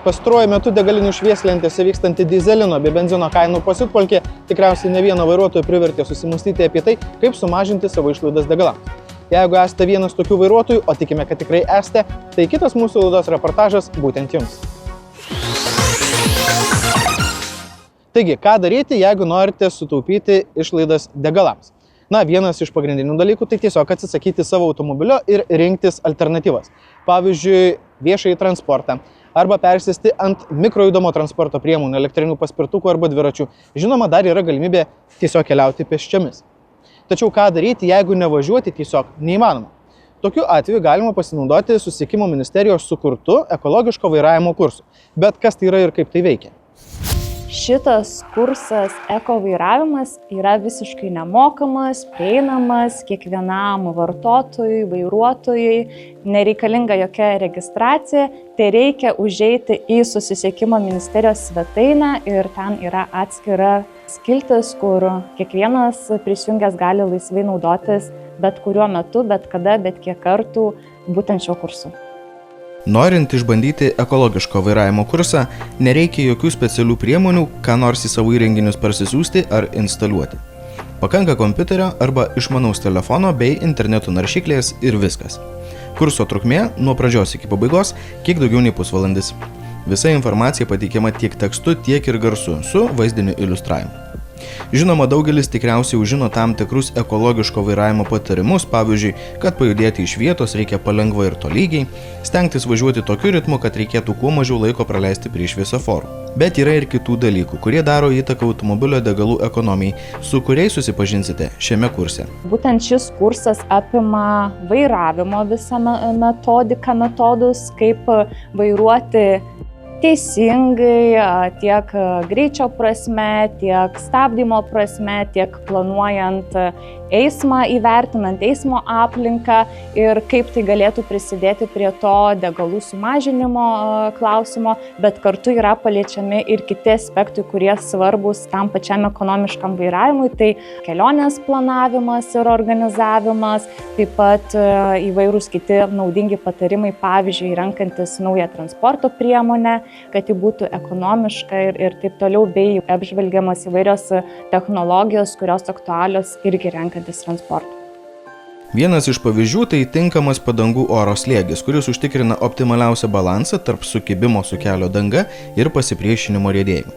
Pastaruoju metu degalinių švieslentėse vykstanti dyzelino bei benzino kainų pasiutpolkė tikriausiai ne vieną vairuotoją privertė susimąstyti apie tai, kaip sumažinti savo išlaidas degalams. Jeigu esate vienas tokių vairuotojų, o tikime, kad tikrai esate, tai kitas mūsų laidos reportažas būtent jums. Taigi, ką daryti, jeigu norite sutaupyti išlaidas degalams? Vienas iš pagrindinių dalykų tai tiesiog atsisakyti savo automobilio ir rinktis alternatyvas. Pavyzdžiui, viešąjį transportą. Arba persėsti ant mikrojudumo transporto priemonių, elektrinių paspirtukų arba dviračių. Žinoma, dar yra galimybė tiesiog keliauti pėsčiomis. Tačiau ką daryti, jeigu nevažiuoti tiesiog neįmanoma? Tokiu atveju galima pasinaudoti Susisiekimo ministerijos sukurtu ekologiško vairavimo kursu. Bet kas tai yra ir kaip tai veikia? Šitas kursas eko vairavimas yra visiškai nemokamas, prieinamas kiekvienam vartotojui, vairuotojui, nereikalinga jokia registracija, tai reikia užeiti į Susisiekimo ministerijos svetainę ir ten yra atskira skiltis, kur kiekvienas prisijungęs gali laisvai naudotis bet kuriuo metu, bet kada, bet kiek kartų būtent šio kursu. Norint išbandyti ekologiško vairavimo kursą, nereikia jokių specialių priemonių, ką nors į savo įrenginius parsisiųsti ar instaliuoti. Pakanka kompiuterio arba išmanaus telefono bei interneto naršyklės ir viskas. Kurso trukmė nuo pradžios iki pabaigos kiek daugiau nei pusvalandis. Visa informacija pateikiama tiek tekstu, tiek ir garsu su vaizdiniu iliustravimu. Žinoma, daugelis tikriausiai jau žino tam tikrus ekologiško vairavimo patarimus, pavyzdžiui, kad pajudėti iš vietos reikia palengva ir tolygiai, stengtis važiuoti tokiu ritmu, kad reikėtų kuo mažiau laiko praleisti prie šviesoforų. Bet yra ir kitų dalykų, kurie daro įtaką automobilio degalų ekonomijai, su kuriais susipažinsite šiame kurse. Būtent šis kursas apima vairavimo visą metodiką, metodus, kaip vairuoti teisingai tiek greičio prasme, tiek stabdymo prasme, tiek planuojant eismą, įvertinant eismo aplinką ir kaip tai galėtų prisidėti prie to degalų sumažinimo klausimo, bet kartu yra paliečiami ir kiti aspektai, kurie svarbus tam pačiam ekonomiškam vairavimui, tai kelionės planavimas ir organizavimas, taip pat įvairūs kiti naudingi patarimai, pavyzdžiui, renkantis naują transporto priemonę, kad ji būtų ekonomiška ir taip toliau, bei apžvelgiamas įvairios technologijos, kurios aktualios irgi renkantis transportą. Vienas iš pavyzdžių tai tinkamas padangų oro slėgis, kuris užtikrina optimaliausią balansą tarp sukibimo su kelio danga ir pasipriešinimo riedėjimo.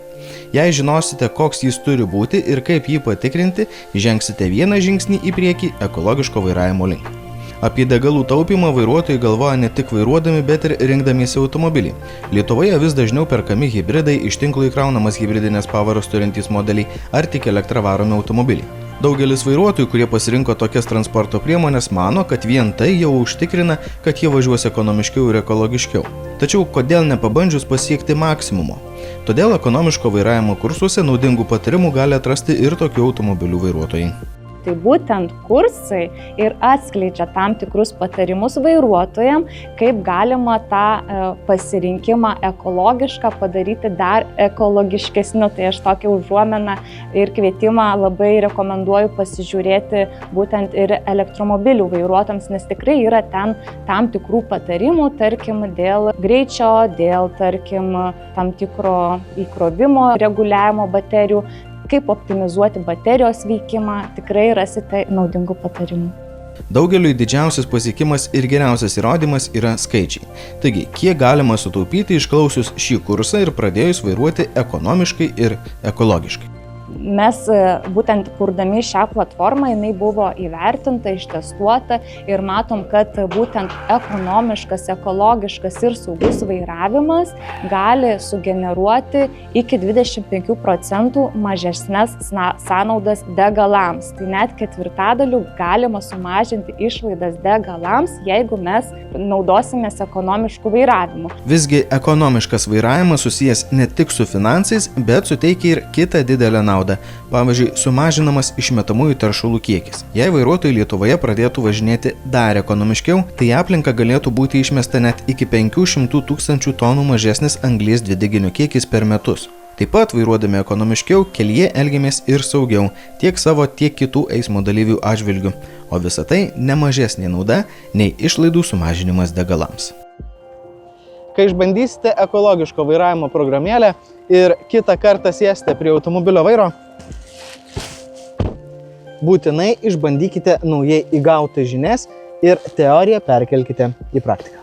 Jei žinosite, koks jis turi būti ir kaip jį patikrinti, žengsite vieną žingsnį į priekį ekologiško vairavimo link. Apie degalų taupymą vairuotojai galvoja ne tik vairuodami, bet ir rinkdamiesi automobilį. Lietuvoje vis dažniau perkami hibridai, iš tinklo įkraunamas hibridinės pavaros turintys modeliai ar tik elektra varomi automobiliai. Daugelis vairuotojų, kurie pasirinko tokias transporto priemonės, mano, kad vien tai jau užtikrina, kad jie važiuos ekonomiškiau ir ekologiškiau. Tačiau kodėl nepabandžius pasiekti maksimumo? Todėl ekonomiško vairavimo kursuose naudingų patarimų gali atrasti ir tokių automobilių vairuotojai. Tai būtent kursai ir atskleidžia tam tikrus patarimus vairuotojams, kaip galima tą pasirinkimą ekologišką padaryti dar ekologiškesniu. Tai aš tokią užuomeną ir kvietimą labai rekomenduoju pasižiūrėti būtent ir elektromobilių vairuotojams, nes tikrai yra ten tam tikrų patarimų, tarkim, dėl greičio, dėl, tarkim, tam tikro įkrovimo reguliavimo baterijų, kaip optimizuoti baterijos veikimą, tikrai rasite naudingų patarimų. Daugeliui didžiausias pasiekimas ir geriausias įrodymas yra skaičiai. Taigi, kiek galima sutaupyti išklausius šį kursą ir pradėjus vairuoti ekonomiškai ir ekologiškai? Mes būtent kurdami šią platformą, jinai buvo įvertinta, ištestuota ir matom, kad būtent ekonomiškas, ekologiškas ir saugus vairavimas gali sugeneruoti iki 25% mažesnes sąnaudas degalams. Tai net 1/4 galima sumažinti išlaidas degalams, jeigu mes naudosimės ekonomiškų vairavimu. Visgi ekonomiškas vairavimas susijęs ne tik su finansais, bet suteikia ir kitą didelę naudą. Pavyzdžiui, sumažinamas išmetamųjų teršalų kiekis. Jei vairuotojai Lietuvoje pradėtų važinėti dar ekonomiškiau, tai aplinka galėtų būti išmesta net iki 500 000 tonų mažesnis anglies dvideginio kiekis per metus. Taip pat, vairuodami ekonomiškiau, kelyje elgiamės ir saugiau, tiek savo, tiek kitų eismo dalyvių atžvilgių, o visa tai ne mažesnė nauda nei išlaidų sumažinimas degalams. Kai išbandysite ekologiško vairavimo programėlę ir kitą kartą sėsite prie automobilio vairo, būtinai išbandykite naujai įgautas žinias ir teoriją perkelkite į praktiką.